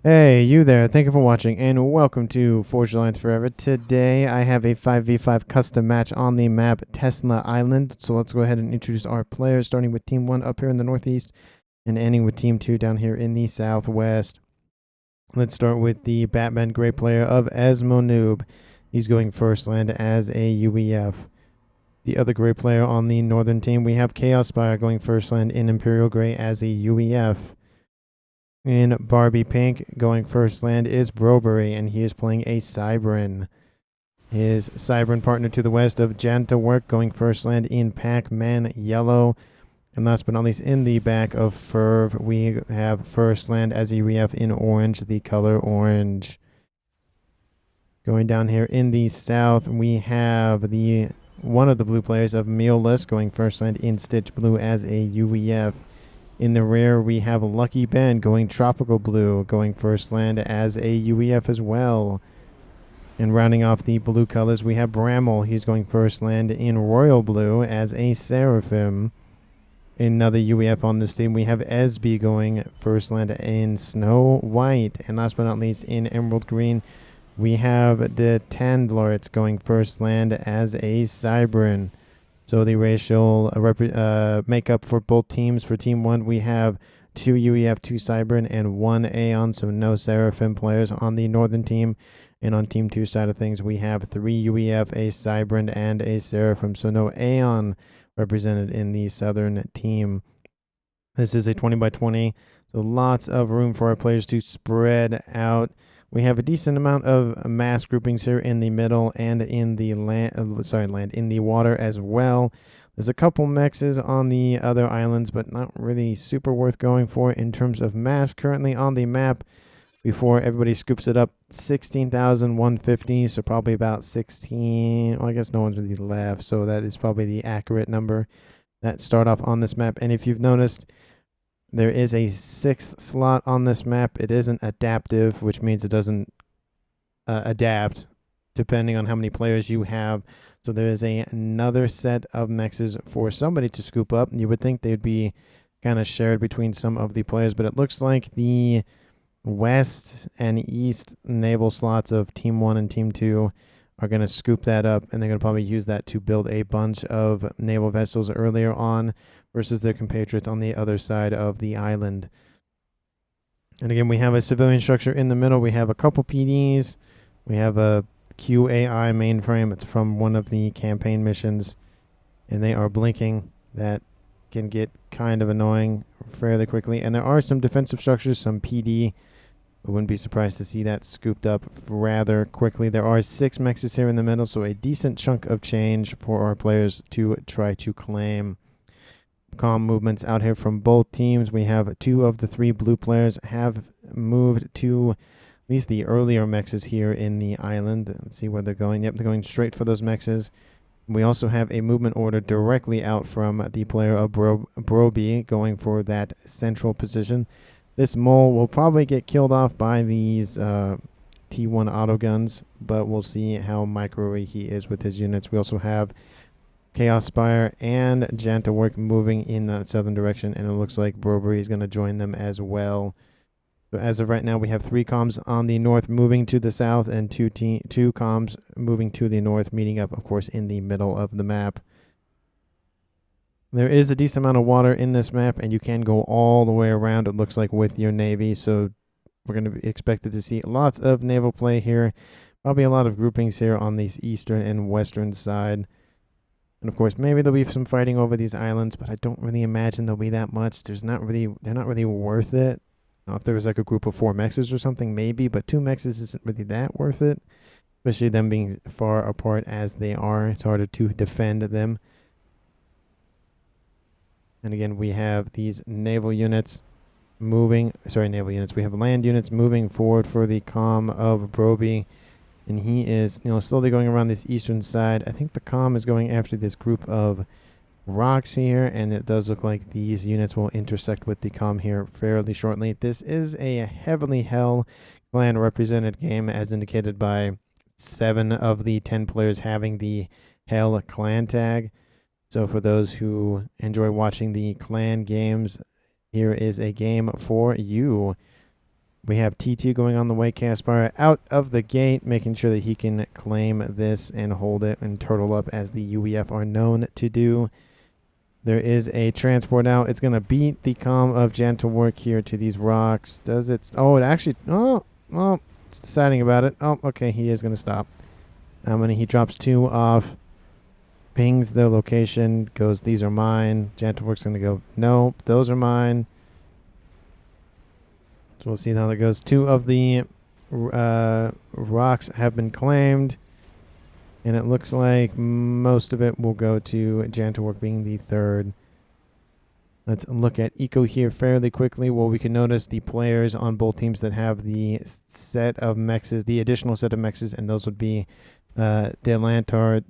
Hey, you there. Thank you for watching and welcome to Forge Alliance Forever. Today I have a 5v5 custom match on the map Tesla Island. So let's go ahead and introduce our players, starting with Team 1 up here in the northeast and ending with Team 2 down here in the southwest. Let's start with the Batman Gray player of Esmo Noob. He's going first land as a UEF. The other Gray player on the northern team, we have Chaos Spire going first land in Imperial Gray as a UEF. In Barbie Pink, going first land is Brobery, and he is playing a Cybran. His Cybran partner to the west of Janta Work, going first land in Pac-Man Yellow. And last but not least, in the back of Ferv, we have first land as UEF in orange, the color orange. Going down here in the south, we have the one of the blue players of Mealless going first land in Stitch Blue as a UEF. In the rear, we have Lucky Ben going Tropical Blue, going first land as a UEF as well. And rounding off the blue colors, we have Bramble. He's going first land in Royal Blue as a Seraphim. Another UEF on this team, we have Esby going first land in Snow White. And last but not least, in Emerald Green, we have the Tandlorets going first land as a Cybran. So the racial makeup for both teams. For Team 1, we have 2 UEF, 2 Cybran, and 1 Aeon, so no Seraphim players on the northern team. And on Team 2 side of things, we have 3 UEF, a Cybran, and a Seraphim, so no Aeon represented in the southern team. This is a 20 by 20, so lots of room for our players to spread out. We have a decent amount of mass groupings here in the middle and in the in the water as well. There's a couple mexes on the other islands, but not really super worth going for in terms of mass currently on the map. Before everybody scoops it up, 16,150, so probably about 16. Well, I guess no one's really left, so that is probably the accurate number that start off on this map. And if you've noticed, there is a 6th slot on this map. It isn't adaptive, which means it doesn't adapt depending on how many players you have. So there is another set of mexes for somebody to scoop up. You would think they'd be kind of shared between some of the players, but it looks like the west and east naval slots of Team 1 and Team 2 are going to scoop that up, and they're going to probably use that to build a bunch of naval vessels earlier on versus their compatriots on the other side of the island. And again, we have a civilian structure in the middle. We have a couple PDs. We have a QAI mainframe. It's from one of the campaign missions, and they are blinking. That can get kind of annoying fairly quickly. And there are some defensive structures, some PD. I wouldn't be surprised to see that scooped up rather quickly. There are 6 mexes here in the middle, so a decent chunk of change for our players to try to claim. Calm movements out here from both teams. We have 2 of the 3 blue players have moved to at least the earlier mexes here in the island. Let's see where they're going. Yep, they're going straight for those mexes. We also have a movement order directly out from the player of Broby going for that central position. This mole will probably get killed off by these T1 autoguns, but we'll see how micro he is with his units. We also have Chaos Spire and Janta Work moving in the southern direction, and it looks like Brobery is going to join them as well. So as of right now, we have 3 comms on the north moving to the south, and 2 comms moving to the north, meeting up, of course, in the middle of the map. There is a decent amount of water in this map, and you can go all the way around, it looks like, with your navy. So we're going to be expected to see lots of naval play here. Probably a lot of groupings here on the eastern and western side. And of course, maybe there'll be some fighting over these islands, but I don't really imagine there'll be that much. They're not really worth it. If there was like a group of 4 mexes or something, maybe, but 2 mexes isn't really that worth it, especially them being far apart as they are. It's harder to defend them. And again, we have these naval units moving. Naval units. We have land units moving forward for the comm of Broby, and he is, slowly going around this eastern side. I think the comm is going after this group of rocks here, and it does look like these units will intersect with the comm here fairly shortly. This is a heavily Hell clan represented game, as indicated by 7 of the 10 players having the Hell clan tag. So for those who enjoy watching the clan games, here is a game for you. We have T2 going on the way. Caspar out of the gate, making sure that he can claim this and hold it and turtle up as the UEF are known to do. There is a transport out. It's going to beat the comm of Gentle Work here to these rocks. Does it? Oh, it actually... Oh, it's deciding about it. Oh, okay, he is going to stop. He drops 2 off. Pings the location. Goes, these are mine. Gentle Work's going to go, no, those are mine. So we'll see how that goes. 2 of the rocks have been claimed. And it looks like most of it will go to Gentle Work being the 3rd. Let's look at Eco here fairly quickly. Well, we can notice the players on both teams that have the set of mexes, the additional set of mexes, and those would be Delantarts,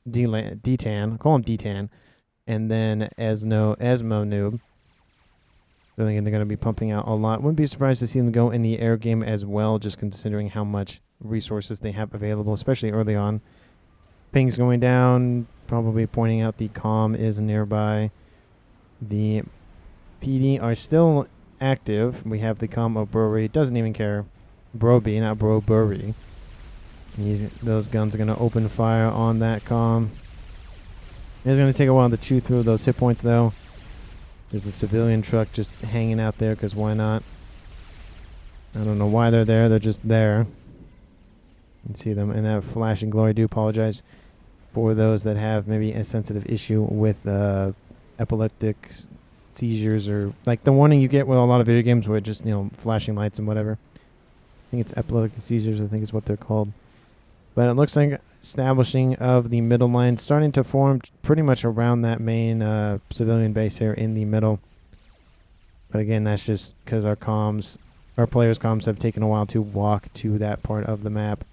Detan, call him Detan, and then Esmo Noob. I think they're going to be pumping out a lot. Wouldn't be surprised to see them go in the air game as well, just considering how much resources they have available, especially early on. Ping's going down, probably pointing out the comm is nearby. The PD are still active. We have the comm of Brewery. Doesn't even care. Broby, not Brobury. Those guns are going to open fire on that comm. It's going to take a while to chew through those hit points, though. There's a civilian truck just hanging out there, because why not? I don't know why they're there. They're just there. You can see them in that flashing glory. I do apologize for those that have maybe a sensitive issue with epileptic seizures, or like the warning you get with a lot of video games where it just, flashing lights and whatever. I think it's epileptic seizures, I think is what they're called. But it looks like establishing of the middle line starting to form pretty much around that main civilian base here in the middle. But again, that's just because our players' comms have taken a while to walk to that part of the map.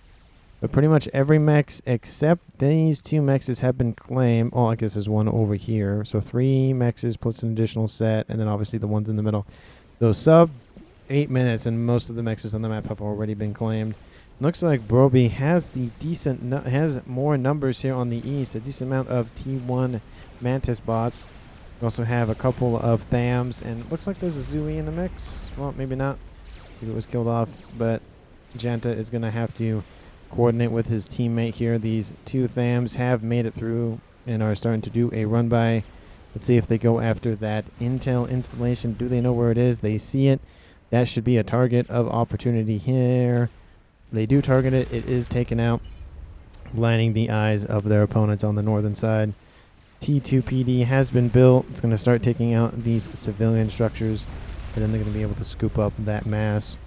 But pretty much every mechs except these 2 mexes have been claimed. Oh, I guess there's one over here. So 3 mexes plus an additional set, and then obviously the ones in the middle. So sub 8 minutes, and most of the mexes on the map have already been claimed. Looks like Broby has has more numbers here on the east. A decent amount of T1 Mantis bots. We also have a couple of Thams, and it looks like there's a Zooey in the mix. Well, maybe not, because it was killed off. But Janta is going to have to coordinate with his teammate here. These 2 Thams have made it through and are starting to do a run by. Let's see if they go after that intel installation. Do they know where it is? They see it. That should be a target of opportunity here. They do target it. It is taken out, blinding the eyes of their opponents on the northern side. T2 PD has been built. It's going to start taking out these civilian structures, and then they're going to be able to scoop up that mass.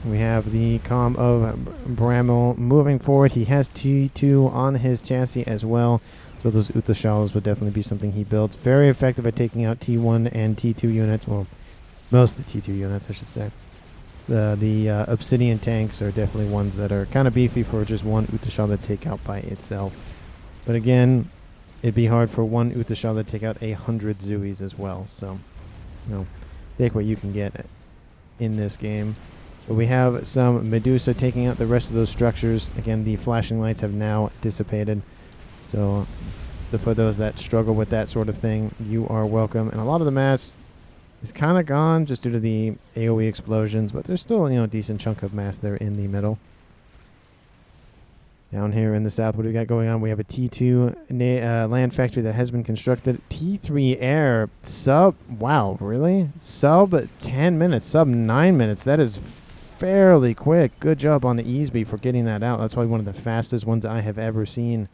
We have the comm of Bramble moving forward. He has T2 on his chassis as well, so those Uthashalas would definitely be something he builds. Very effective at taking out T1 and T2 units. Well, most of the T2 units, I should say. The Obsidian tanks are definitely ones that are kind of beefy for just one Uthashala to take out by itself. But again, it'd be hard for one Uthashala to take out 100 Zooies as well. So, take what you can get in this game. But we have some Medusa taking out the rest of those structures. Again, the flashing lights have now dissipated. So, for those that struggle with that sort of thing, you are welcome. And a lot of the mass is kind of gone just due to the AoE explosions, but there's still, a decent chunk of mass there in the middle. Down here in the south, what do we got going on? We have a T2 land factory that has been constructed. T3 air sub 10 minutes, sub 9 minutes. That is fairly quick. Good job on the Easby for getting that out. That's probably one of the fastest ones I have ever seen.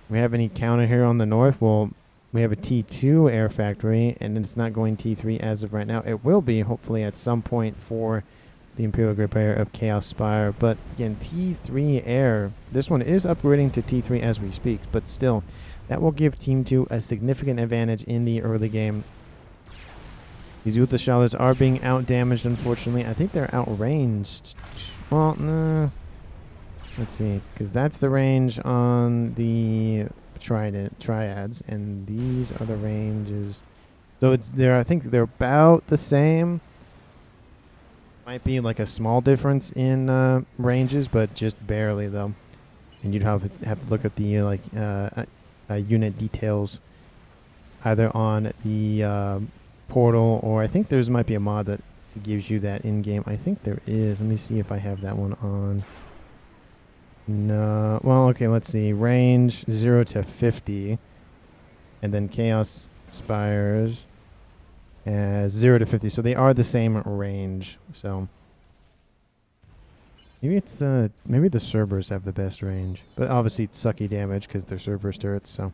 We have any counter here on the north? Well, we have a T2 air factory, and it's not going T3 as of right now. It will be, hopefully, at some point for the Imperial Great Barrier of Chaos Spire. But, again, T3 air, this one is upgrading to T3 as we speak. But still, that will give Team 2 a significant advantage in the early game. These Uthashalas are being out-damaged, unfortunately. I think they're outranged. Well, no. Let's see, because that's the range on the triads, and these are the ranges. So I think they're about the same. Might be like a small difference in ranges, but just barely though. And you'd have to look at the unit details, either on the portal, or I think there's might be a mod that gives you that in game. I think there is. Let me see if I have that one on. No. Well, okay. Let's see. Range 0 to 50, and then Chaos Spires 0 to 50. So they are the same range. So maybe the Cerberus have the best range, but obviously it's sucky damage because they're Cerberus turrets. So.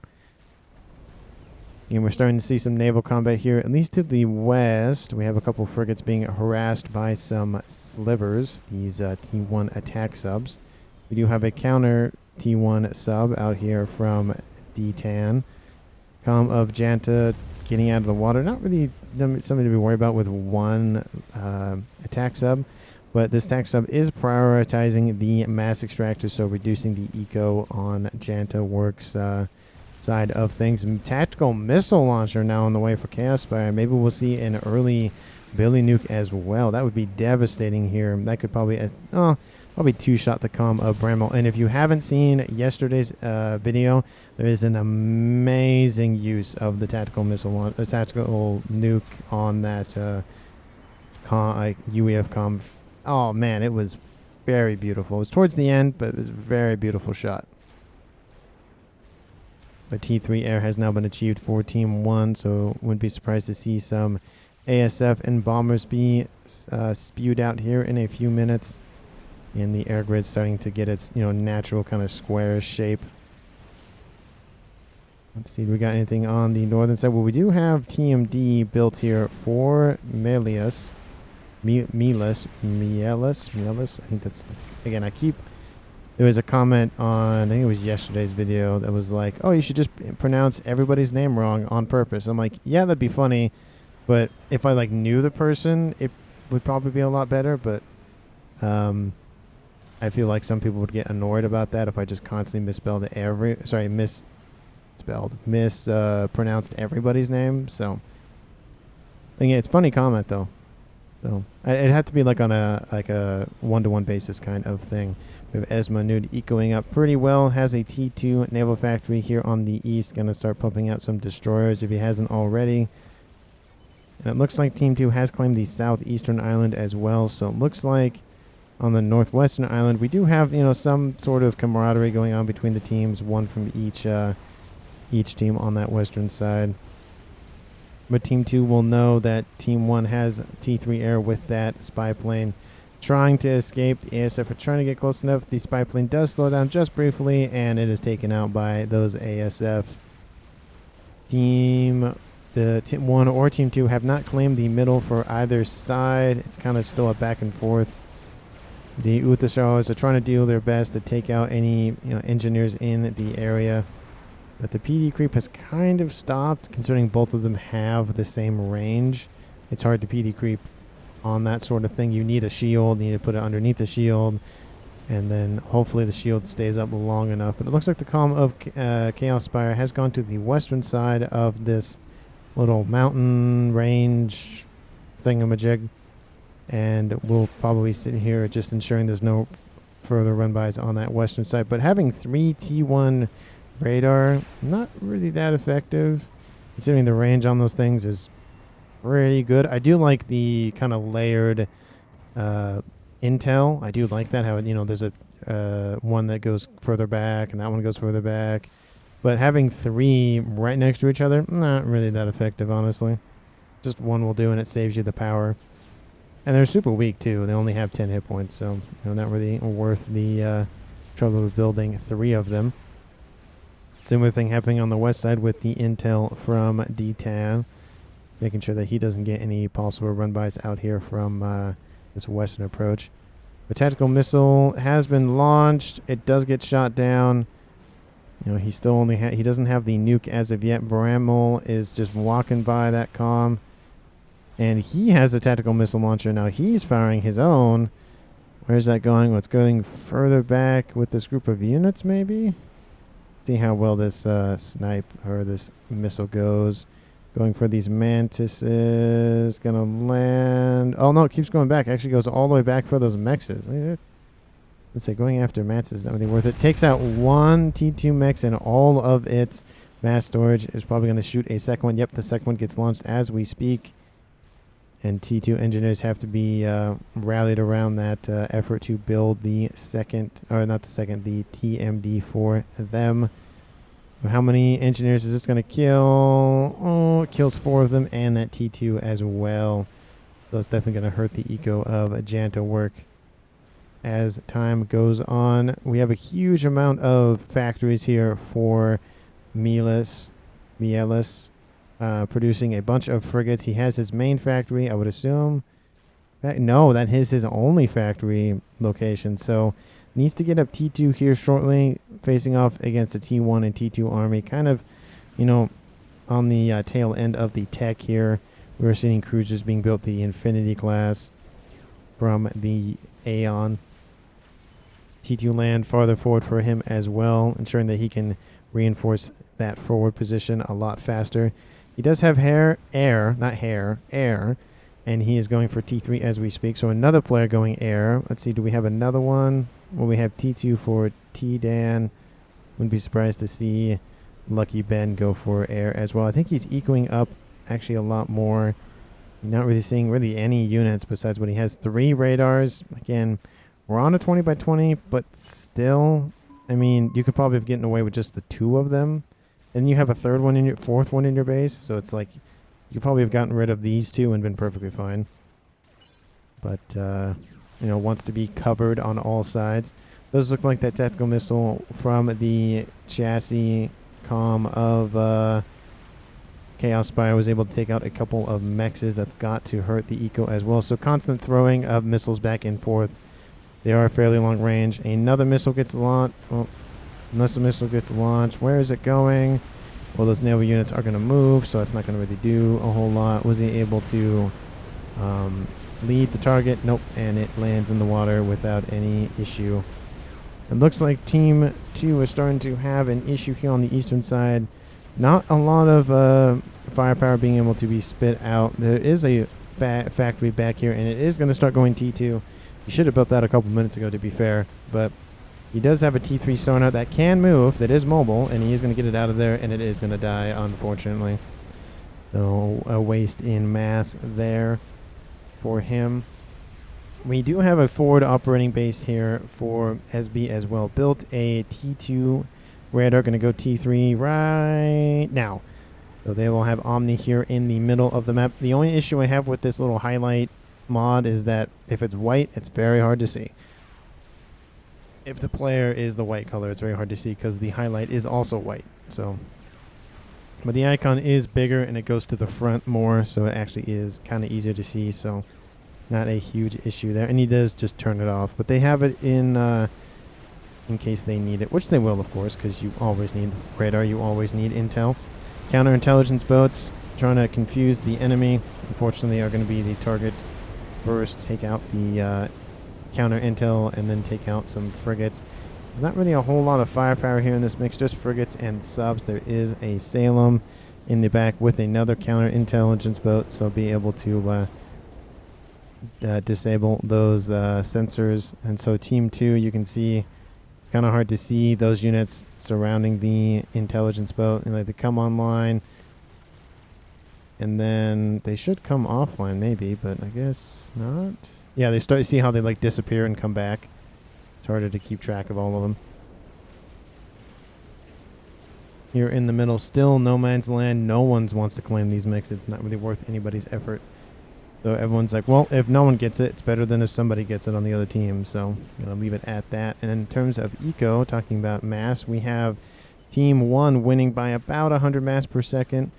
And we're starting to see some naval combat here, at least to the west. We have a couple frigates being harassed by some slivers, these T1 attack subs. We do have a counter T1 sub out here from D-Tan. Comm of Janta getting out of the water. Not really something to be worried about with one attack sub, but this attack sub is prioritizing the mass extractor, so reducing the eco on Janta works side of things. Tactical missile launcher now on the way for Chaos Spire. Maybe we'll see an early Billy Nuke as well. That would be devastating here. That could probably two-shot the comm of Bramble. And if you haven't seen yesterday's video, there is an amazing use of the tactical missile tactical nuke on that UEF comm. Oh man, it was very beautiful. It was towards the end, but it was a very beautiful shot. But T3 air has now been achieved for Team 1, so wouldn't be surprised to see some ASF and bombers be spewed out here in a few minutes. And the air grid starting to get its natural kind of square shape. Let's see, do we got anything on the northern side? Well, we do have TMD built here for Melius. Mielis. I think that's again. There was a comment on, I think it was yesterday's video, that was like, oh, you should just pronounce everybody's name wrong on purpose. I'm like, yeah, that'd be funny, but if I knew the person, it would probably be a lot better. But I feel like some people would get annoyed about that if I just constantly mispronounced everybody's name. So, again, it's a funny comment though. So it'd have to be on a one-to-one basis kind of thing. We have Esma Nude ecoing up pretty well. Has a T2 naval factory here on the east. Going to start pumping out some destroyers if he hasn't already. And it looks like Team 2 has claimed the southeastern island as well. So it looks like on the northwestern island we do have some sort of camaraderie going on between the teams. One from each team on that western side. But Team 2 will know that Team 1 has T3 air with that spy plane trying to escape. The ASF are trying to get close enough. The spy plane does slow down just briefly, and it is taken out by those ASF. Team 1 or Team 2 have not claimed the middle for either side. It's kind of still a back and forth. The Uthashawas are trying to do their best to take out any engineers in the area. But the PD creep has kind of stopped, considering both of them have the same range. It's hard to PD creep on that sort of thing. You need a shield, you need to put it underneath the shield, and then hopefully the shield stays up long enough. But it looks like the column of Chaos Spire has gone to the western side of this little mountain range thingamajig, and we'll probably sit here just ensuring there's no further run-bys on that western side. But having 3 T1 radar, not really that effective, considering the range on those things is pretty good. I do like the kind of layered intel. I do like that, how there's a one that goes further back and that one goes further back. But having 3 right next to each other, not really that effective, honestly. Just one will do, and it saves you the power. And they're super weak too. They only have 10 hit points, so not really worth the trouble of building 3 of them. Similar thing happening on the west side with the intel from D-Tan, making sure that he doesn't get any possible run-bys out here from this western approach. The tactical missile has been launched. It does get shot down. He still only he doesn't have the nuke as of yet. Bramble is just walking by that comm, and he has a tactical missile launcher now. He's firing his own. Where's that going? Well, it's going further back with this group of units, maybe. See how well this snipe or this missile goes. Going for these mantises. Gonna land. Oh no, it keeps going back. Actually goes all the way back for those mexes. Let's say going after mats is not really worth it. Takes out 1 T2 mechs and all of its mass storage. Is probably going to shoot a second one. Yep, the second one gets launched as we speak. And T2 engineers have to be rallied around that effort to build the second, or not the second, the TMD for them. How many engineers is this going to kill? Oh, it kills 4 of them, and that T2 as well. So it's definitely going to hurt the eco of Janta work as time goes on. We have a huge amount of factories here for Mielis, producing a bunch of frigates. He has his main factory, I would assume. No, that is his only factory location. So needs to get up T2 here shortly, facing off against a T1 and T2 army. Kind of, you know, on the tail end of the tech here. We're seeing cruisers being built, the Infinity class from the Aeon. T2 land farther forward for him as well, ensuring that he can reinforce that forward position a lot faster. He does have air, and he is going for T3 as we speak. So another player going air. Let's see, do we have another one? Well, we have T2 for T-Dan. Wouldn't be surprised to see Lucky Ben go for air as well. I think he's ecoing up actually a lot more. Not really seeing really any units besides what he has. 3 radars. Again, we're on a 20 by 20, but still, I mean, you could probably have gotten away with just the 2 of them. And you have a fourth one in your base, so it's like you could probably have gotten rid of these 2 and been perfectly fine. But, you know, wants to be covered on all sides. Those look like that tactical missile from the chassis comm of Chaos Spire was able to take out a couple of mexes. That's got to hurt the eco as well. So constant throwing of missiles back and forth. They are fairly long range. Another missile gets launched. Well, unless a missile gets launched, where is it going? Well, those naval units are going to move, so it's not going to really do a whole lot. Was he able to lead the target? Nope, and it lands in the water without any issue. It looks like Team 2 is starting to have an issue here on the eastern side. Not a lot of firepower being able to be spit out. There is a factory back here, and it is going to start going T2. He should have built that a couple minutes ago, to be fair, but he does have a T3 sonar that can move, that is mobile, and he is going to get it out of there, and it is going to die, unfortunately. So a waste in mass there for him. We do have a forward operating base here for SB as well. Built a T2 radar, going to go T3 right now. So they will have Omni here in the middle of the map. The only issue I have with this little highlight mod is that if it's white, it's very hard to see. If the player is the white color, it's very hard to see because the highlight is also white. So, but the icon is bigger and it goes to the front more, so it actually is kind of easier to see. So, not a huge issue there. And he does just turn it off, but they have it in case they need it, which they will, of course, because you always need radar, you always need intel. Counterintelligence boats trying to confuse the enemy. Unfortunately, are going to be the target first. Take out the counter intel and then take out some frigates. There's not really a whole lot of firepower here in this mix, just frigates and subs. There is a Salem in the back with another counterintelligence boat, so be able to disable those sensors. And so Team 2, you can see, kind of hard to see those units surrounding the intelligence boat. And like they come online, and then they should come offline maybe, but I guess not. Yeah, they start to see how they like disappear and come back. It's harder to keep track of all of them. Here in the middle, still no man's land. No one wants to claim these mix. It's not really worth anybody's effort. So everyone's like, well, if no one gets it, it's better than if somebody gets it on the other team. So I'm going to leave it at that. And in terms of eco, talking about mass, we have Team 1 winning by about 100 mass per second.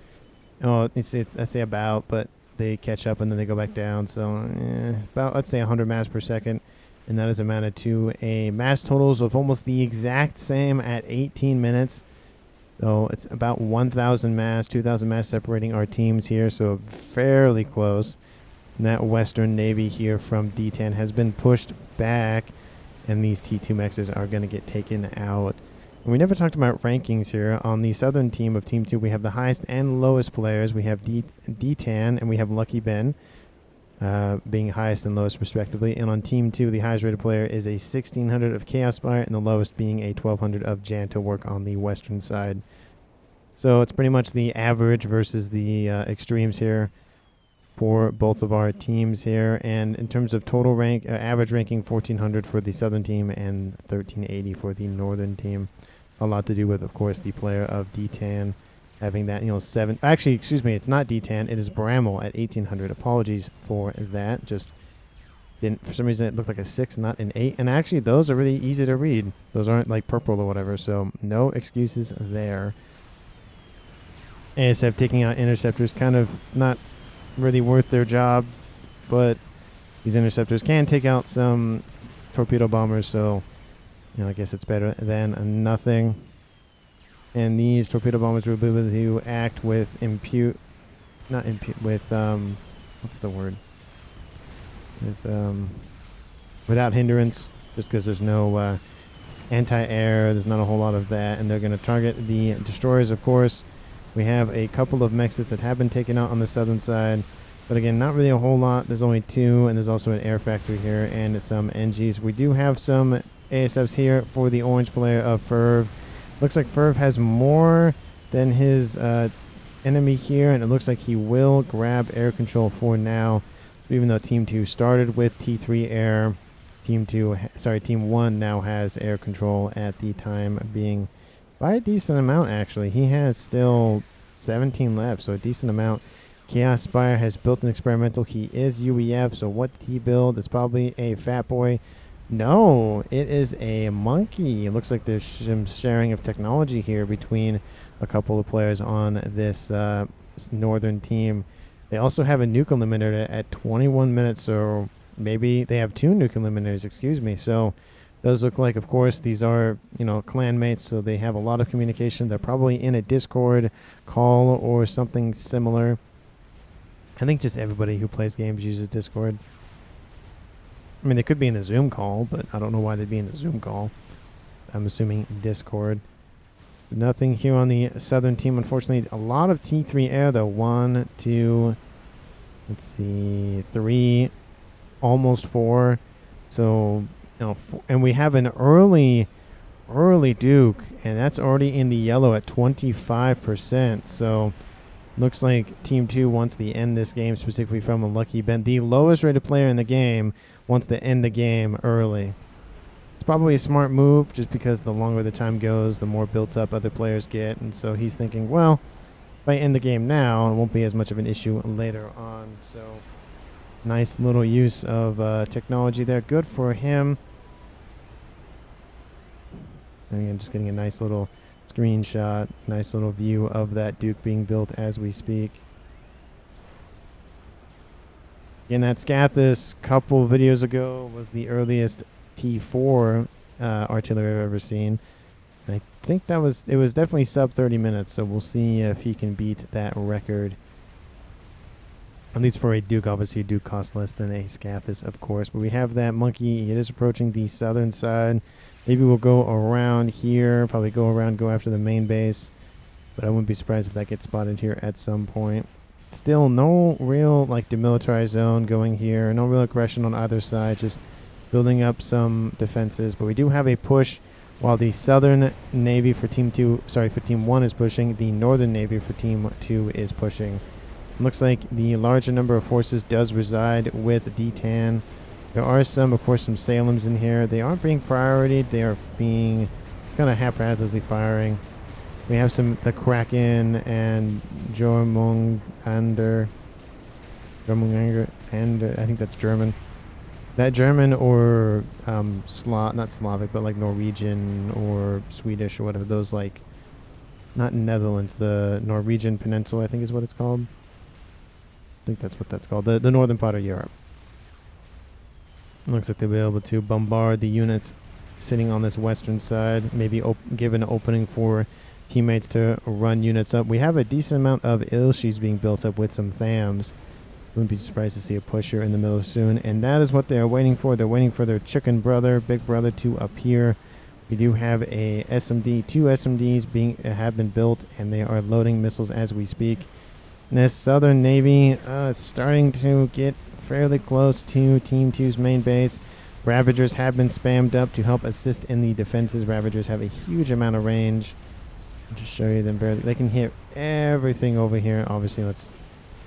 Oh, I'd say about, but they catch up and then they go back down. So it's about, let's say, 100 mass per second. And that is amounted to a mass totals of almost the exact same at 18 minutes. So it's about 1,000 mass, 2,000 mass separating our teams here. So fairly close. And that Western Navy here from D10 has been pushed back. And these T2 mexes are going to get taken out. And we never talked about rankings here. On the southern team of Team 2, we have the highest and lowest players. We have D10 and we have Lucky Ben being highest and lowest respectively. And on Team 2, the highest rated player is a 1600 of Chaos Spire and the lowest being a 1200 of Jan to work on the western side. So it's pretty much the average versus the extremes here. for both of our teams here. And in terms of total rank, average ranking, 1400 for the Southern team and 1380 for the Northern team. A lot to do with, of course, the player of D-Tan having that, 7. Actually, excuse me, it's not D-Tan. It is Bramble at 1800. Apologies for that. Just didn't, for some reason, it looked like a 6, not an 8. And actually, those are really easy to read. Those aren't like purple or whatever. So no excuses there. ASF taking out interceptors, kind of not really worth their job, but these interceptors can take out some torpedo bombers, so I guess it's better than nothing. And these torpedo bombers will be able to act with what's the word? Without hindrance, just because there's no anti-air, there's not a whole lot of that, and they're going to target the destroyers, of course. We have a couple of mechs that have been taken out on the southern side, but again, not really a whole lot. There's only 2, and there's also an air factory here and some NGs. We do have some ASFs here for the orange player of Ferv. Looks like Ferv has more than his enemy here, and it looks like he will grab air control for now. So even though Team 2 started with T3 air, Team 1 now has air control at the time being. By a decent amount, actually. He has still 17 left, so a decent amount. Chaos Spire has built an experimental. He is UEF, so what did he build? It's probably a Fat Boy. No, it is a monkey. It looks like there's some sharing of technology here between a couple of players on this northern team. They also have a nuke eliminator at 21 minutes, so maybe they have 2 nuke eliminators, excuse me. So does look like, of course, these are, clan mates, so they have a lot of communication. They're probably in a Discord call or something similar. I think just everybody who plays games uses Discord. I mean, they could be in a Zoom call, but I don't know why they'd be in a Zoom call. I'm assuming Discord. Nothing here on the southern team, unfortunately. A lot of T3 air, though. 1, 2, let's see, 3, almost 4. So, and we have an early Duke, and that's already in the yellow at 25%. So looks like Team 2 wants to end this game, specifically from a Lucky Ben. The lowest rated player in the game wants to end the game early. It's probably a smart move, just because the longer the time goes, the more built up other players get. And so he's thinking, well, if I end the game now, it won't be as much of an issue later on. So nice little use of technology there. Good for him. And again, just getting a nice little screenshot, nice little view of that Duke being built as we speak. Again, that Scathis couple videos ago was the earliest T4 artillery I've ever seen. And I think it was definitely sub 30 minutes, so we'll see if he can beat that record. At least for a Duke. Obviously, a Duke costs less than a Scathis, of course. But we have that monkey. It is approaching the southern side. Maybe we'll go around here. Probably go around, go after the main base. But I wouldn't be surprised if that gets spotted here at some point. Still no real demilitarized zone going here. No real aggression on either side. Just building up some defenses. But we do have a push while the Southern Navy for Team 1 is pushing. The Northern Navy for Team 2 is pushing. Looks like the larger number of forces does reside with D-Tan. There are some, of course, some Salems in here. They aren't being prioritied. They are being kind of haphazardly firing. We have the Kraken and Jormungander, and I think that's German. That German or not Slavic, but like Norwegian or Swedish or whatever. Those not Netherlands, the Norwegian Peninsula, I think is what it's called. I think that's what that's called. The northern part of Europe. Looks like they'll be able to bombard the units sitting on this western side. Maybe give an opening for teammates to run units up. We have a decent amount of Ilshis being built up with some Thams. Wouldn't be surprised to see a pusher in the middle soon. And that is what they're waiting for. They're waiting for their chicken brother, big brother, to appear. We do have a SMD. 2 SMDs have been built, and they are loading missiles as we speak. And this Southern Navy is starting to get fairly close to Team 2's main base. Ravagers have been spammed up to help assist in the defenses. Ravagers have a huge amount of range. I'll just show you them barely. They can hit everything over here. Obviously, let's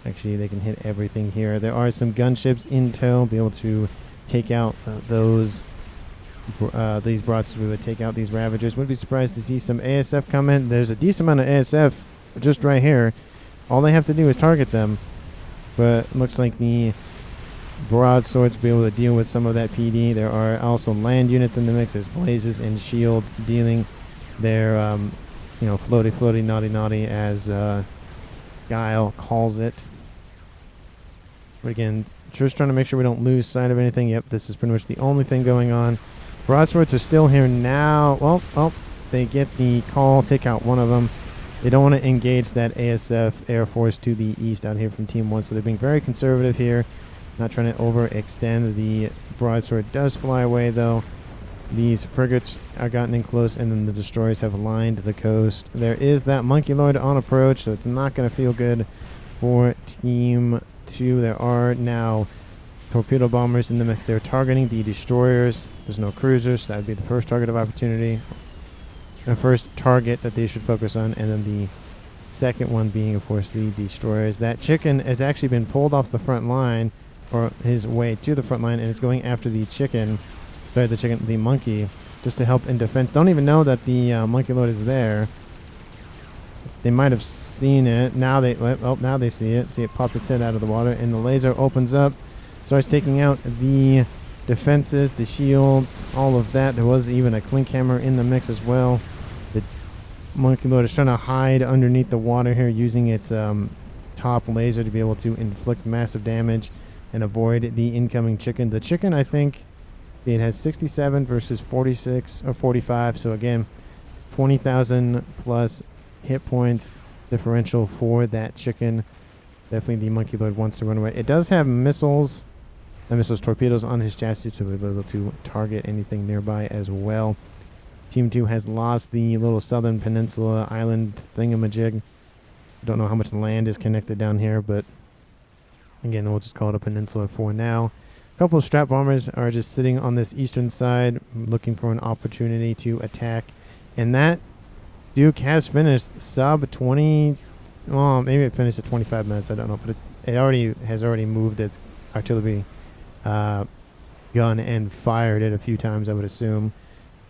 Actually, they can hit everything here. There are some gunships in tow, be able to take out these broadswords. We would take out these Ravagers. Wouldn't be surprised to see some ASF come in. There's a decent amount of ASF just right here. All they have to do is target them. But it looks like the broadswords will be able to deal with some of that PD. There are also land units in the mix. There's blazes and shields dealing their, floaty, naughty, as Guile calls it. But again, just trying to make sure we don't lose sight of anything. Yep, this is pretty much the only thing going on. Broadswords are still here now. Well, they get the call, take out one of them. They don't want to engage that ASF Air Force to the east out here from Team 1, so they're being very conservative here. Not trying to overextend. The broadsword does fly away, though. These frigates are gotten in close, and then the destroyers have lined the coast. There is that Monkey Lord on approach, so it's not going to feel good for Team 2. There are now torpedo bombers in the mix. They're targeting the destroyers. There's no cruisers, so that would be the first target of opportunity. The first target that they should focus on, and then the second one being, of course, the destroyers. That chicken has actually been pulled off the front line, or his way to the front line, and it's going after the the monkey, just to help in defense. Don't even know that the Monkey Lord is there. They might have seen it. Now they see it. See it popped its head out of the water, and the laser opens up, starts taking out the defenses, the shields, all of that. There was even a clink hammer in the mix as well. The Monkey Lord is trying to hide underneath the water here, using its top laser to be able to inflict massive damage and avoid the incoming chicken. The chicken, I think, it has 67 versus 46 or 45. So again, 20,000 plus hit points differential for that chicken. Definitely the Monkey Lord wants to run away. It does have missiles torpedoes on his chassis to be able to target anything nearby as well. Team 2 has lost the little southern peninsula island thingamajig. Don't know how much land is connected down here, but again, we'll just call it a peninsula for now. A couple of strap bombers are just sitting on this eastern side, looking for an opportunity to attack. And that Duke has finished sub 20. Well, maybe it finished at 25 minutes. I don't know, but it has already moved its artillery gun and fired it a few times, I would assume.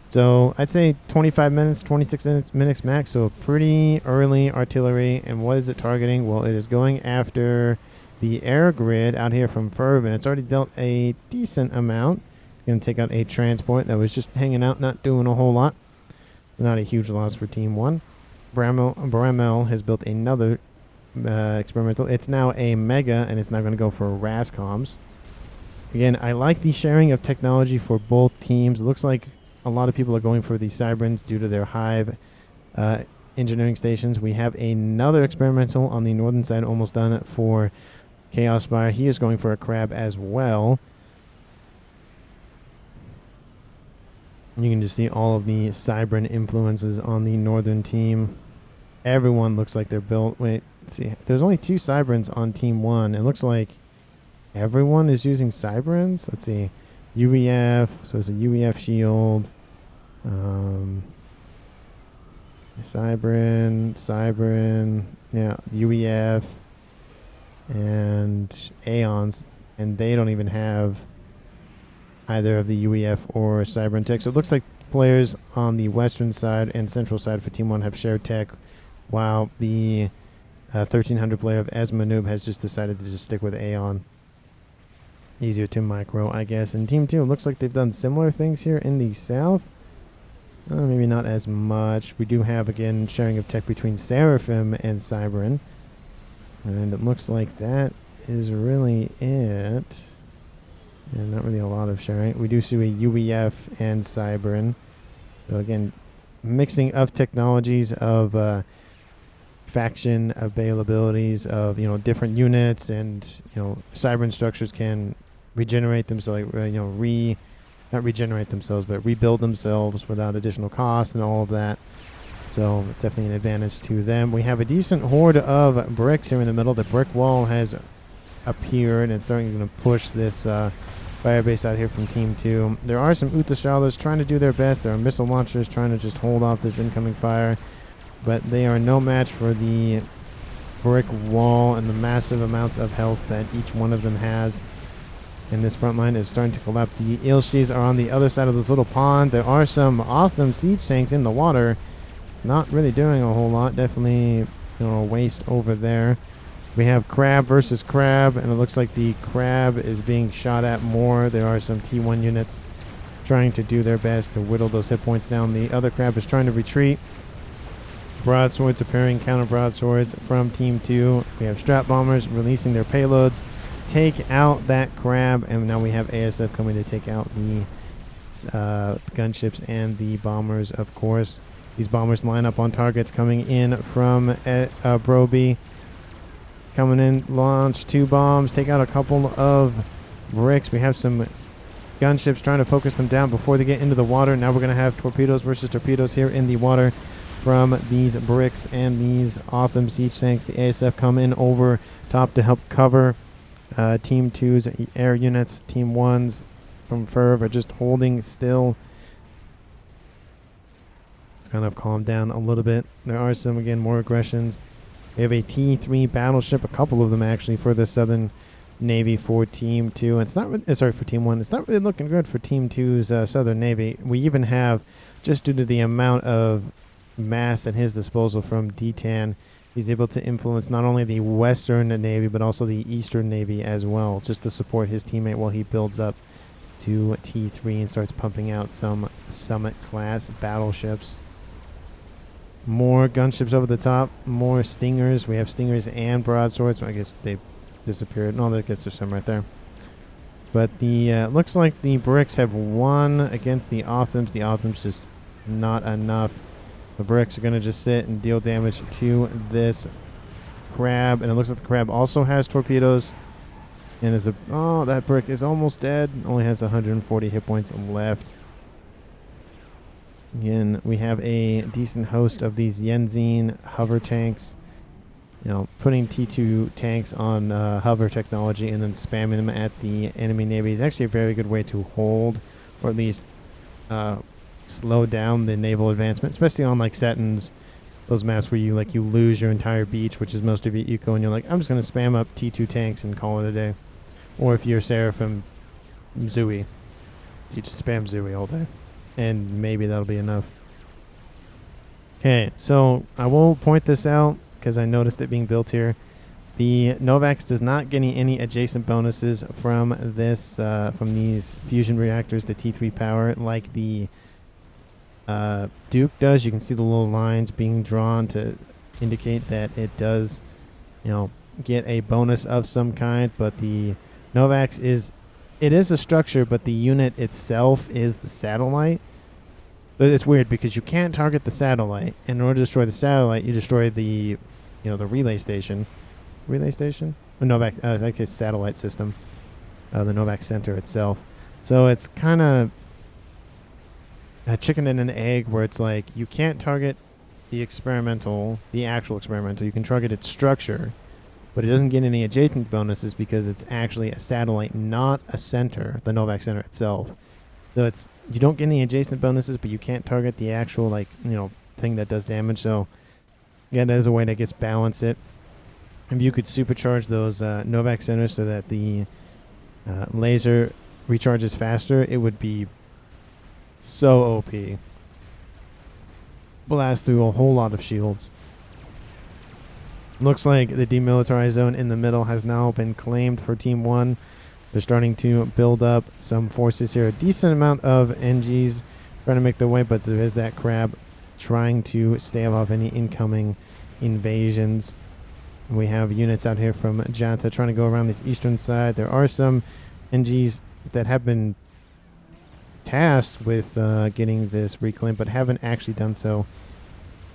So I'd say 25 minutes, 26 minutes max. So pretty early artillery. And what is it targeting? Well, it is going after the air grid out here from Fervin. It's already dealt a decent amount. Going to take out a transport that was just hanging out, not doing a whole lot. Not a huge loss for Team 1. Bramel has built another experimental. It's now a Mega, and it's now going to go for RASCOMs. Again, I like the sharing of technology for both teams. It looks like a lot of people are going for the Cyberns due to their Hive engineering stations. We have another experimental on the northern side, almost done for Chaos Spire. He is going for a crab as well. You can just see all of the Cybran influences on the northern team. Everyone looks like they're built. Wait, let's see. There's only 2 Cybrans on Team 1. It looks like everyone is using Cybrans. Let's see. UEF. So it's a UEF shield. Cybran. Yeah, UEF. And Aeons. And they don't even have either of the UEF or Cybran tech. So it looks like players on the western side and central side for Team 1 have shared tech, while the 1300 player of Esma Noob has just decided to just stick with Aeon. Easier to micro, I guess. And Team 2, it looks like they've done similar things here in the south. Maybe not as much. We do have, again, sharing of tech between Seraphim and Cybran. And it looks like that is really it. And not really a lot of sharing. We do see a UEF and Cybran. So again, mixing of technologies, of faction availabilities, of different units, and Cybran structures can regenerate themselves, not regenerate themselves, but rebuild themselves without additional cost and all of that. So it's definitely an advantage to them. We have a decent horde of bricks here in the middle. The brick wall has appeared and starting to push this fire base out here from Team 2. There are some Utashalas trying to do their best. There are missile launchers trying to just hold off this incoming fire, but they are no match for the brick wall and the massive amounts of health that each one of them has. And this front line is starting to collapse. The Ilshis are on the other side of this little pond. There are some awesome siege tanks in the water. Not really doing a whole lot. Definitely, a waste over there. We have crab versus crab, and it looks like the crab is being shot at more. There are some T1 units trying to do their best to whittle those hit points down. The other crab is trying to retreat. Broadswords appearing, counter broadswords from Team 2. We have strap bombers releasing their payloads. Take out that crab, and now we have ASF coming to take out the gunships and the bombers, of course. These bombers line up on targets coming in from Broby. Coming in, launch 2 bombs, take out a couple of bricks. We have some gunships trying to focus them down before they get into the water. Now we're going to have torpedoes versus torpedoes here in the water from these bricks and these awesome siege tanks. The ASF come in over top to help cover Team 2's air units. Team 1's from FAF are just holding still. It's kind of calmed down a little bit. There are some, again, more aggressions. We have a T3 battleship, a couple of them actually, for the Southern Navy for Team 2. It's not for Team 1. It's not really looking good for Team 2's Southern Navy. We even have, just due to the amount of mass at his disposal from D-Tan, he's able to influence not only the Western Navy, but also the Eastern Navy as well, just to support his teammate while he builds up to T3 and starts pumping out some Summit-class battleships. More gunships over the top, more Stingers. We have Stingers and broadswords. I guess they disappeared. No, I guess there's some right there. But the looks like the bricks have won against the Othams. The Othams just not enough. The bricks are going to just sit and deal damage to this crab. And it looks like the crab also has torpedoes. And is that brick is almost dead. Only has 140 hit points left. Again, we have a decent host of these Yenzine hover tanks. Putting T2 tanks on hover technology and then spamming them at the enemy navy is actually a very good way to hold, or at least slow down the naval advancement, especially on like Setins, those maps where you lose your entire beach, which is most of your eco, and you're like, I'm just going to spam up T2 tanks and call it a day. Or if you're Seraphim Zui, you just spam Zui all day. And maybe that'll be enough. Okay, so I will point this out because I noticed it being built here. The Novax does not get any adjacent bonuses from this, from these fusion reactors, the T3 power, like the Duke does. You can see the little lines being drawn to indicate that it does, get a bonus of some kind. But the Novax is a structure, but the unit itself is the satellite. It's weird because you can't target the satellite. In order to destroy the satellite, you destroy the, the relay station. Relay station? Or Novax, I guess satellite system. The Novax center itself. So it's kind of a chicken and an egg where it's like you can't target the actual experimental. You can target its structure, but it doesn't get any adjacent bonuses because it's actually a satellite, not a center, the Novax center itself. So you don't get any adjacent bonuses, but you can't target the actual thing that does damage. So yeah, that is a way to balance it. If you could supercharge those Novax centers so that the laser recharges faster, it would be so OP. Blast through a whole lot of shields. Looks like the demilitarized zone in the middle has now been claimed for Team 1. They're starting to build up some forces here. A decent amount of NGs trying to make their way, but there is that crab trying to stave off any incoming invasions. We have units out here from Janta trying to go around this eastern side. There are some NGs that have been tasked with getting this reclaimed, but haven't actually done so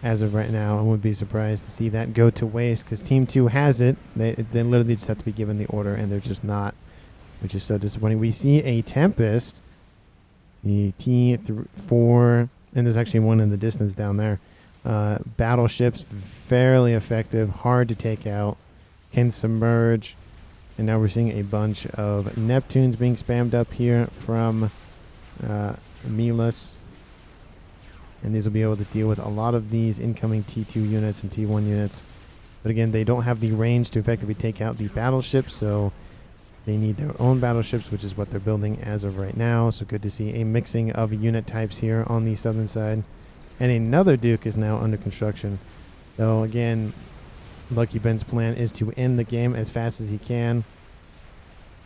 as of right now. I wouldn't be surprised to see that go to waste because Team 2 has it. They literally just have to be given the order, and they're just not, which is so disappointing. We see a Tempest, the T4, and there's actually one in the distance down there. Battleships, fairly effective, hard to take out, can submerge, and now we're seeing a bunch of Neptunes being spammed up here from Milas. And these will be able to deal with a lot of these incoming T2 units and T1 units. But again, they don't have the range to effectively take out the battleships, so they need their own battleships, which is what they're building as of right now. So good to see a mixing of unit types here on the southern side. And another Duke is now under construction. So again, Lucky Ben's plan is to end the game as fast as he can.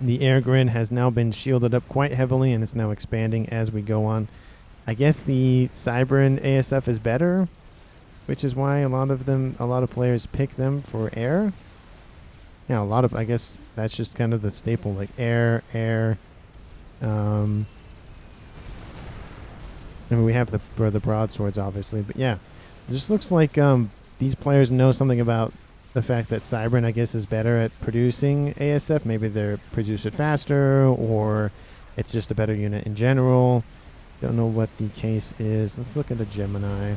The air grid has now been shielded up quite heavily, and it's now expanding as we go on. I guess the Cybern ASF is better, which is why a lot of players pick them for air. Yeah, I guess that's just kind of the staple, like air. I mean, we have the broadswords, obviously, but yeah, it just looks like these players know something about the fact that Cybern, I guess, is better at producing ASF. Maybe they produce it faster, or it's just a better unit in general. Don't know what the case is. Let's look at a Gemini.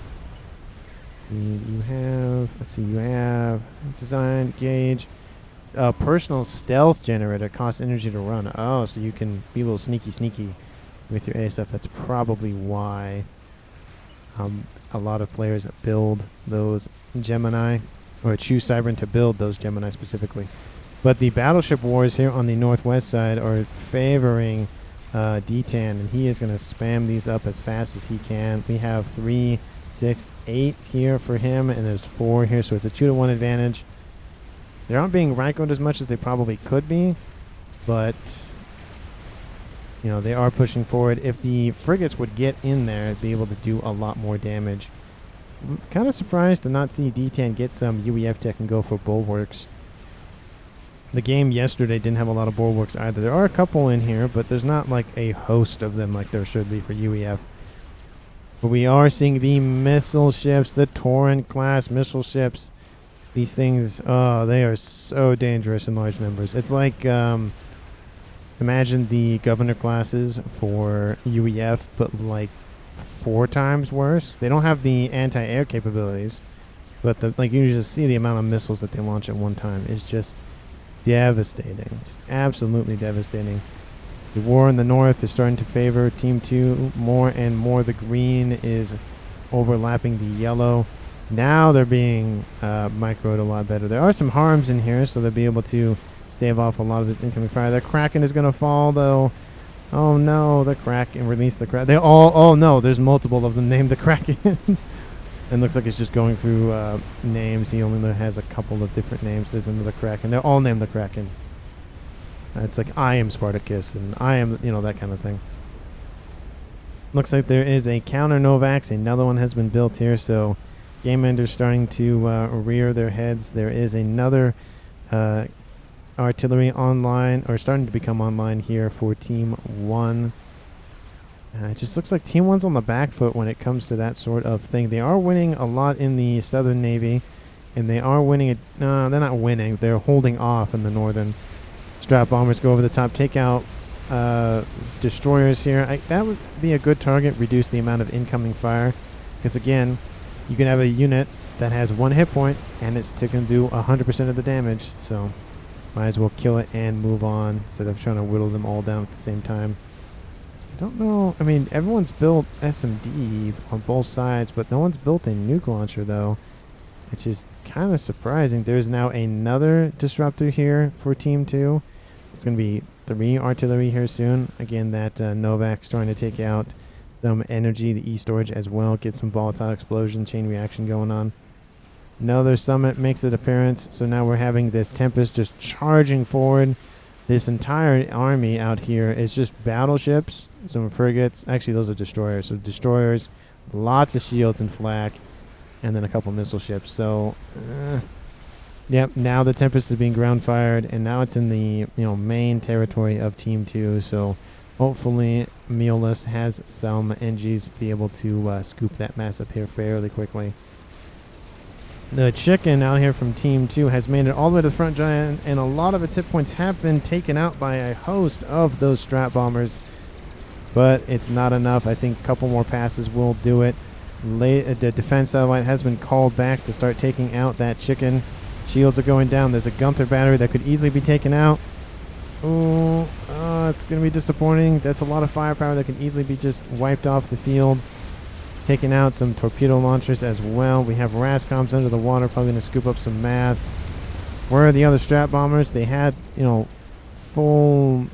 You have design, gauge. Personal stealth generator costs energy to run. Oh, so you can be a little sneaky with your ASF. That's probably why a lot of players build those Gemini, or choose Cybern to build those Gemini specifically. But the battleship wars here on the northwest side are favoring D10, and he is going to spam these up as fast as he can. We have 3, 6, 8 here for him, and there's 4 here, so it's a 2-to-1 advantage. They aren't being rank-owned as much as they probably could be, but you know, they are pushing forward. If the frigates would get in there, it'd be able to do a lot more damage. I'm kind of surprised to not see D10 get some UEF tech and go for bulwarks. The game yesterday didn't have a lot of bulwarks either. There are a couple in here, but there's not like a host of them like there should be for UEF. But we are seeing the missile ships, the Torrent class missile ships. These things, they are so dangerous in large numbers. It's like, imagine the Governor classes for UEF, but like 4 times worse. They don't have the anti-air capabilities, but you just see the amount of missiles that they launch at one time is just devastating. Just absolutely devastating. The war in the north is starting to favor Team 2 more and more. The green is overlapping the yellow. Now they're being microed a lot better. There are some harms in here, so they'll be able to stave off a lot of this incoming fire. The Kraken is going to fall, though. Oh, no, the Kraken. Release the Kraken. They all... Oh, no, there's multiple of them named the Kraken. And looks like it's just going through names. He only has a couple of different names. There's another Kraken. They're all named the Kraken. It's like, I am Spartacus, and I am, that kind of thing. Looks like there is a counter Novax. Another one has been built here, so... Game Ender's starting to rear their heads. There is another artillery online, or starting to become online here for Team 1. It just looks like Team 1's on the back foot when it comes to that sort of thing. They are winning a lot in the Southern Navy, and they are winning... No, they're not winning. They're holding off in the Northern. Strat bombers go over the top, take out destroyers here. That would be a good target, reduce the amount of incoming fire. Because again... You can have a unit that has 1 hit point, and it's going to do 100% of the damage. So, might as well kill it and move on instead of trying to whittle them all down at the same time. I don't know. I mean, everyone's built SMD on both sides, but no one's built a nuke launcher, though, which is kind of surprising. There's now another disruptor here for Team 2. It's going to be 3 artillery here soon. Again, that Novak's trying to take out some energy, the E-storage as well, get some volatile explosion, chain reaction going on. Another summit makes its appearance, so now we're having this Tempest just charging forward. This entire army out here is just battleships, some frigates. Actually, those are destroyers. So destroyers, lots of shields and flak, and then a couple missile ships. So, yep, now the Tempest is being ground fired, and now it's in the main territory of Team 2, so... Hopefully, Mealless has some NGs be able to scoop that mass up here fairly quickly. The chicken out here from Team 2 has made it all the way to the front giant, and a lot of its hit points have been taken out by a host of those strat bombers. But it's not enough. I think a couple more passes will do it. The defense satellite has been called back to start taking out that chicken. Shields are going down. There's a Gunther battery that could easily be taken out. Oh, it's going to be disappointing. That's a lot of firepower that can easily be just wiped off the field. Taking out some torpedo launchers as well. We have Rascoms under the water, probably going to scoop up some mass. Where are the other strat bombers? They had, you know, full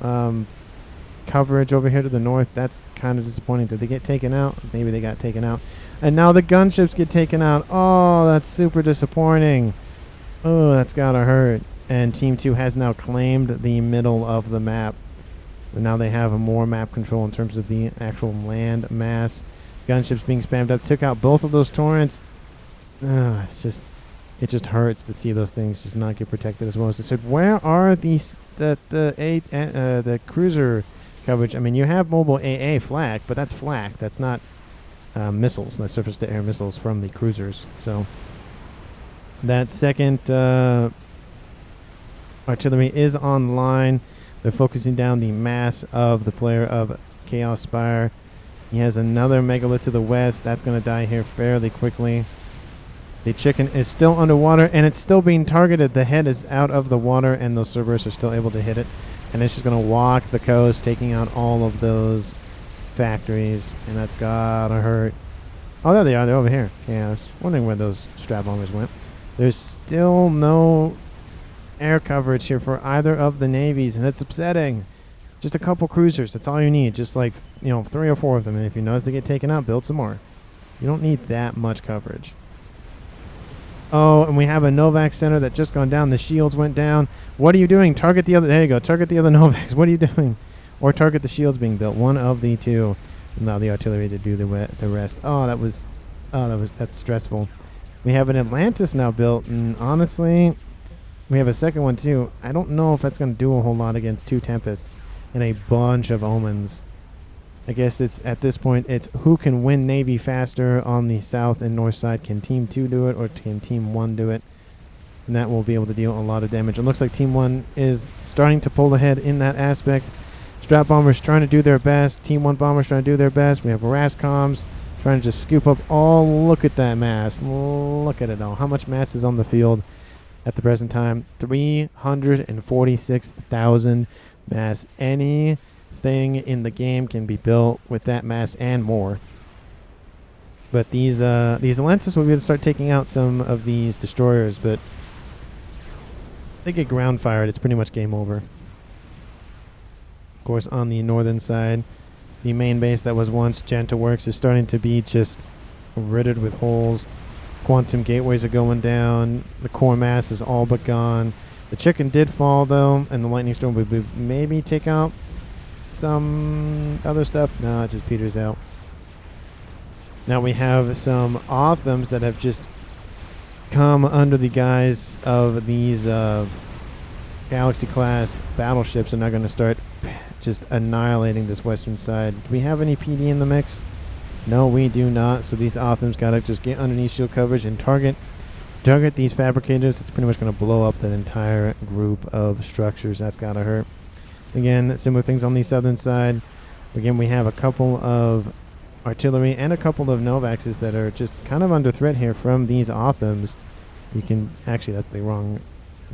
coverage over here to the north. That's kind of disappointing. Did they get taken out? Maybe they got taken out. And now the gunships get taken out. Oh, that's super disappointing. Oh, that's gotta hurt. And Team 2 has now claimed the middle of the map. And now they have more map control in terms of the actual land mass. Gunships being spammed up. Took out both of those torrents. It just hurts to see those things just not get protected as well as they should. Where are the cruiser coverage? I mean, you have mobile AA flak, but that's flak. That's not missiles. That's surface-to-air missiles from the cruisers. So that second artillery is online. They're focusing down the mass of the player of Chaos Spire. He has another megalith to the west. That's going to die here fairly quickly. The chicken is still underwater, and it's still being targeted. The head is out of the water, and those Cerberus are still able to hit it. And it's just going to walk the coast, taking out all of those factories, and that's got to hurt. Oh, there they are. They're over here. Yeah, I was wondering where those strat bombers went. There's still no air coverage here for either of the navies, and it's upsetting. Just a couple cruisers. That's all you need. Just like, 3 or 4 of them. And if you notice they get taken out, build some more. You don't need that much coverage. Oh, and we have a Novax center that just gone down. The shields went down. What are you doing? Target the other. There you go. Target the other Novax. What are you doing? Or target the shields being built. One of the two. Allow the artillery to do the rest. That's stressful. We have an Atlantis now built, and honestly, we have a second one too. I don't know if that's going to do a whole lot against 2 Tempests and a bunch of Omens. I guess it's at this point, it's who can win Navy faster on the south and north side. Can Team 2 do it, or can Team 1 do it? And that will be able to deal a lot of damage. It looks like Team 1 is starting to pull ahead in that aspect. Strat Bombers trying to do their best. Team 1 Bombers trying to do their best. We have Rascoms trying to just scoop up all. Look at that mass. Look at it all. How much mass is on the field at the present time? 346,000 mass. Anything in the game can be built with that mass and more. But these Atlantis will be able to start taking out some of these destroyers, but they get ground fired. It's pretty much game over. Of course, on the northern side, the main base that was once Gentaworks is starting to be just riddled with holes. Quantum gateways are going down. The core mass is all but gone. The chicken did fall, though, and the lightning storm would maybe take out some other stuff. No, it just peters out. Now we have some Othams that have just come under the guise of these Galaxy-class battleships and are going to start just annihilating this western side. Do we have any PD in the mix? No, we do not. So these Othams got to just get underneath shield coverage and target these fabricators. It's pretty much going to blow up that entire group of structures. That's got to hurt. Again, similar things on the southern side. Again, we have a couple of artillery and a couple of Novaxes that are just kind of under threat here from these Othams. You can actually, that's the wrong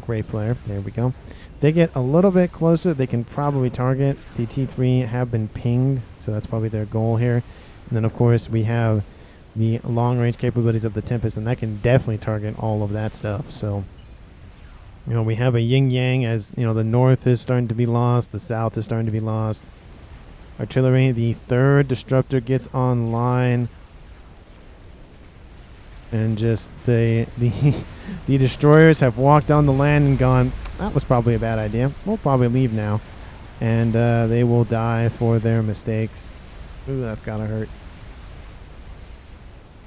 gray player. There we go. They get a little bit closer. They can probably target. The T3 have been pinged, so that's probably their goal here. And then, of course, we have the long-range capabilities of the Tempest, and that can definitely target all of that stuff. So, we have a yin-yang as, the north is starting to be lost. The south is starting to be lost. Artillery, the third Disruptor gets online. And just the destroyers have walked on the land and gone, that was probably a bad idea. We'll probably leave now. And they will die for their mistakes. Ooh, that's gotta hurt.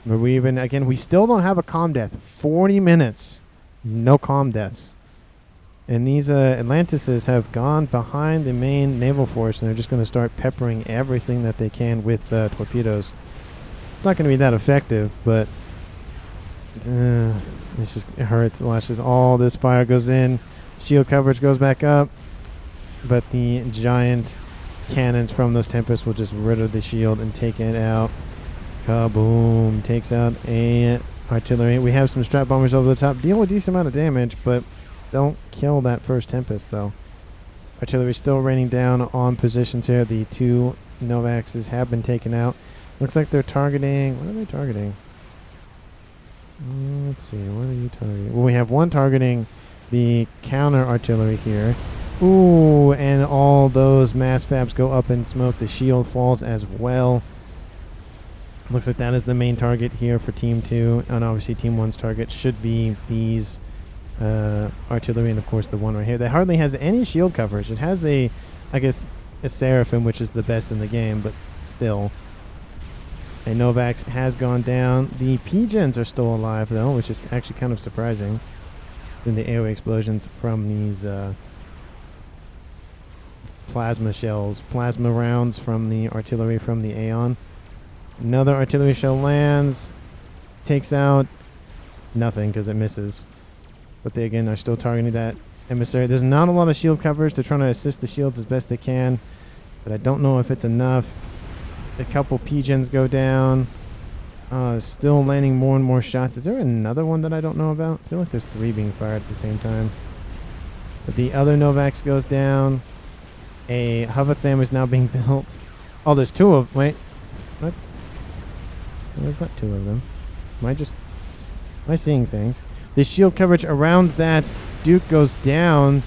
But we still don't have a comm death. 40 minutes. No comm deaths. And these Atlantises have gone behind the main naval force, and they're just going to start peppering everything that they can with torpedoes. It's not going to be that effective, but it hurts. Lashes. All this fire goes in. Shield coverage goes back up. But the giant cannons from those Tempests will just rid of the shield and take it out. Kaboom. Takes out a artillery. We have some strat bombers over the top. Deal a decent amount of damage, but don't kill that first Tempest, though. Artillery still raining down on positions here. The two Novaxes have been taken out. Looks like they're targeting. What are they targeting? Let's see. What are you targeting? Well, we have one targeting the counter artillery here. Ooh, and all those mass fabs go up in smoke. The shield falls as well. Looks like that is the main target here for Team 2. And obviously Team 1's target should be these artillery and, of course, the one right here. That hardly has any shield coverage. It has I guess, a Seraphim, which is the best in the game, but still. A Novax has gone down. The P-Gens are still alive, though, which is actually kind of surprising. Then the AoE explosions from these plasma shells. Plasma rounds from the artillery from the Aeon. Another artillery shell lands. Takes out nothing because it misses. But they, again, are still targeting that emissary. There's not a lot of shield coverage. They're trying to assist the shields as best they can. But I don't know if it's enough. A couple P-Gens go down. Still landing more and more shots. Is there another one that I don't know about? I feel like there's 3 being fired at the same time. But the other Novax goes down. A Hovatham is now being built. Oh, there's 2 of... Wait. What? Well, there's not 2 of them. Am I seeing things? The shield coverage around that Duke goes down.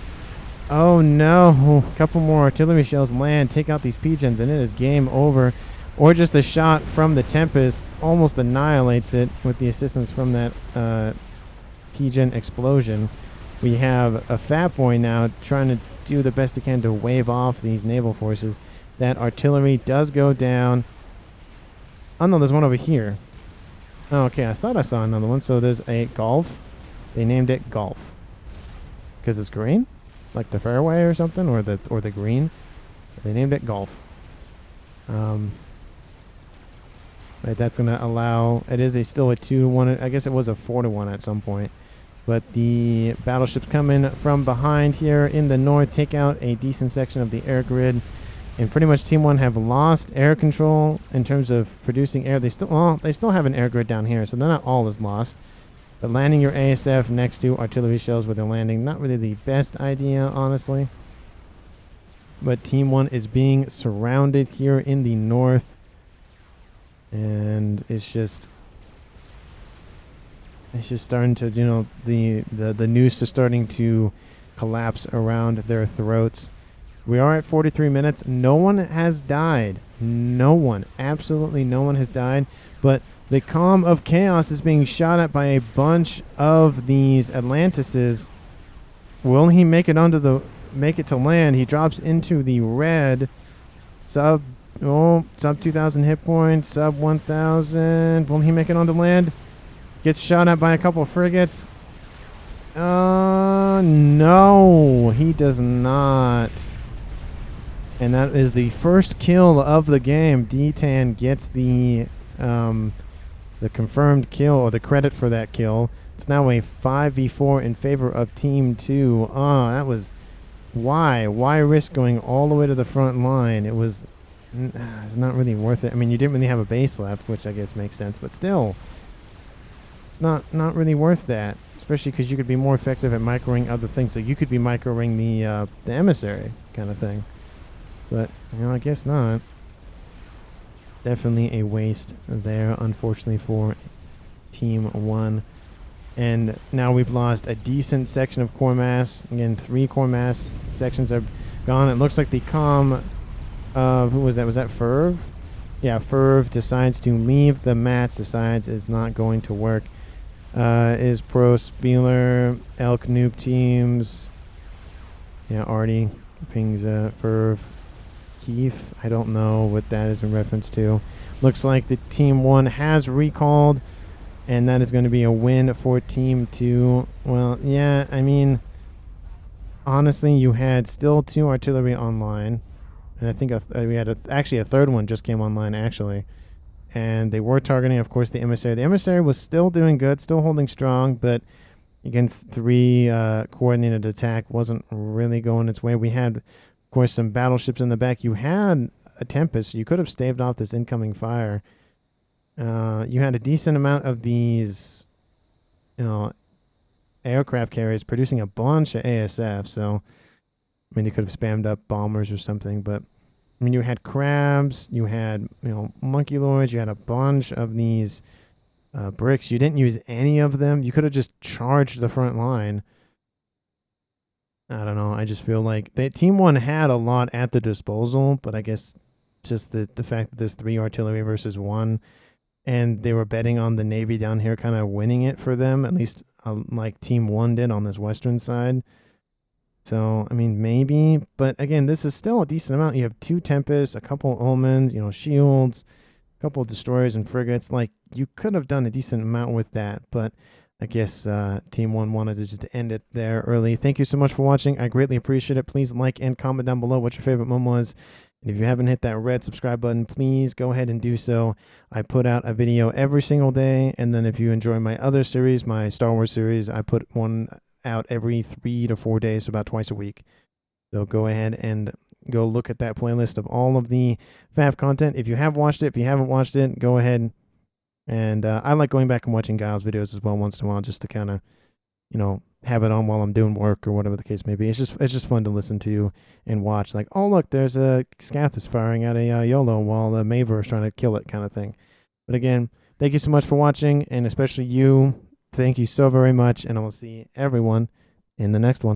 Oh, no. A couple more artillery shells land. Take out these P-Gens, and it is game over. Or just a shot from the Tempest almost annihilates it with the assistance from that P-Gen explosion. We have a Fat Boy now trying to do the best he can to wave off these naval forces. That artillery does go down. Oh, no, there's one over here. Oh, okay, I thought I saw another one. So there's a Golf. They named it Golf. Because it's green? Like the fairway or something? Or the green? They named it Golf. Right, that's going to allow... It is still a 2-1. I guess it was a 4-1 at some point. But the battleships come in from behind here in the north, take out a decent section of the air grid. And pretty much Team 1 have lost air control in terms of producing air. They still have an air grid down here, so they're not all is lost. But landing your ASF next to artillery shells where they're landing, not really the best idea, honestly. But Team 1 is being surrounded here in the north. And it's just starting to, the noose is starting to collapse around their throats. We are at 43 minutes. No one has died. No one. Absolutely no one has died. But the Calm of Chaos is being shot at by a bunch of these Atlantises. Will he make it to land? He drops into the red. Sub 2,000 hit points. Sub 1,000. Will he make it onto land? Gets shot at by a couple of frigates. No, he does not. And that is the first kill of the game. D-Tan gets the confirmed kill, or the credit for that kill. It's now a 5v4 in favor of Team 2. That was... Why? Why risk going all the way to the front line? It's not really worth it. I mean, you didn't really have a base left, which I guess makes sense, but still... It's not really worth that. Especially because you could be more effective at microing other things. So you could be microing the emissary kind of thing. But, I guess not. Definitely a waste there, unfortunately, for Team 1. And now we've lost a decent section of core mass. Again, 3 core mass sections are gone. It looks like the comm of... Who was that? Was that Ferv? Yeah, Ferv decides to leave the match. Decides it's not going to work. Is Pro Spieler, Elk Noob teams. Yeah, Artie pings Ferv. Keith, I don't know what that is in reference to. Looks like the Team 1 has recalled, and that is going to be a win for Team 2. Well, yeah, I mean, honestly, you had still 2 artillery online, and I think we had actually a third one just came online, actually. And they were targeting, of course, the emissary. The emissary was still doing good, still holding strong, but against 3 coordinated attack wasn't really going its way. We had, of course, some battleships in the back. You had a Tempest. You could have staved off this incoming fire. You had a decent amount of these, aircraft carriers producing a bunch of ASF. So, I mean, you could have spammed up bombers or something, but I mean, you had crabs, you had, monkey lords, you had a bunch of these bricks. You didn't use any of them. You could have just charged the front line. I don't know. I just feel like Team 1 had a lot at the disposal, but I guess just the fact that there's 3 artillery versus 1, and they were betting on the Navy down here kind of winning it for them, at least like Team 1 did on this western side. So, I mean, maybe. But again, this is still a decent amount. You have 2 Tempests, a couple Omens, shields, a couple destroyers and frigates. Like, you could have done a decent amount with that, but I guess Team 1 wanted to just end it there early. Thank you so much for watching. I greatly appreciate it. Please like and comment down below what your favorite moment was. And if you haven't hit that red subscribe button, please go ahead and do so. I put out a video every single day. And then if you enjoy my other series, my Star Wars series, I put one out every 3 to 4 days, so about twice a week. So go ahead and go look at that playlist of all of the FAF content. If you have watched it, if you haven't watched it, go ahead. And I like going back and watching Guile's videos as well once in a while, just to kind of, have it on while I'm doing work or whatever the case may be. It's just fun to listen to and watch. Like, oh look, there's a Scathis firing at a YOLO while the Maver is trying to kill it, kind of thing. But again, thank you so much for watching, and especially you. Thank you so very much, and I will see everyone in the next one.